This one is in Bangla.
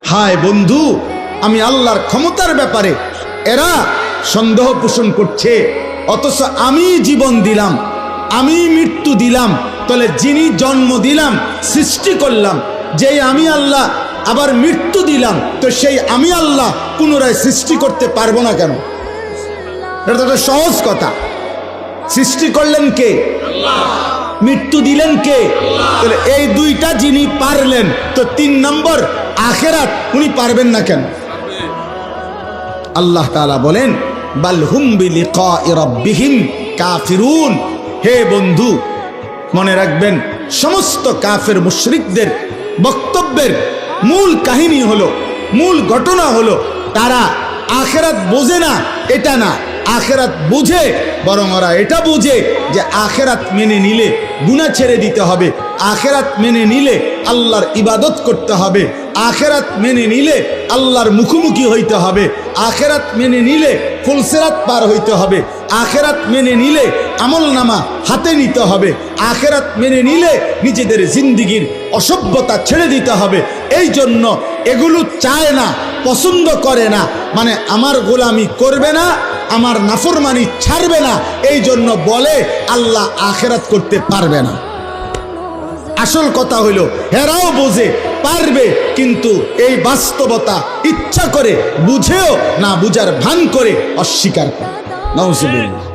হায় বন্ধু, আমি আল্লাহর ক্ষমতার ব্যাপারে এরা সন্দেহ পোষণ করছে, অথচ আমি জীবন দিলাম, আমি মৃত্যু দিলাম। তাহলে যিনি জন্ম দিলাম, সৃষ্টি করলাম, যেই আমি আল্লাহ আবার মৃত্যু দিলাম, তো সেই আমি আল্লাহ পুনরায় সৃষ্টি করতে পারবো না কেন? এটা তো একটা সহজ কথা। সৃষ্টি করলেন কে? মৃত্যু দিলেন কে? তাহলে এই দুইটা যিনি পারলেন, তো 3 নম্বর আখিরাত উনি পারবেন না কেন? আল্লাহ তাআলা বলেন বাল হুম বিলিকাই রাব্বিহিম কাফিরুন। হে বন্ধু, মনে রাখবেন, সমস্ত কাফের মুশরিকদের বক্তব্যের মূল কাহিনী হলো, মূল ঘটনা হলো, তারা আখিরাত বোঝে না এটা না, আখিরাত বুঝে, বরং ওরা এটা বুঝে যে আখিরাত মেনে নিলে গুনাহ ছেড়ে দিতে হবে, আখিরাত মেনে নিলে আল্লাহর ইবাদত করতে হবে, আখিরাত মেনে নিলে আল্লাহর মুখোমুখি হইতে হবে, আখিরাত মেনে নিলে ফুলসিরাত পার হইতে হবে, আখিরাত মেনে নিলে আমলনামা হাতে নিতে হবে, আখিরাত মেনে নিলে নিজেদের জিন্দেগির অসভ্যতা ছেড়ে দিতে হবে। এই জন্য এগুলো চায় না, পছন্দ করে না, মানে আমার গোলামি করবে না, আমার নাফরমানি ছাড়বে না, এই জন্য বলে আল্লাহ আখিরাত করতে পারবে না। আসল কথা হইল হেরাও বোঝে পারবে, কিন্তু এই বাস্তবতা ইচ্ছা করে বুঝেও না বুঝার ভান করে অস্বীকার করে। নাউজুবিল্লাহ।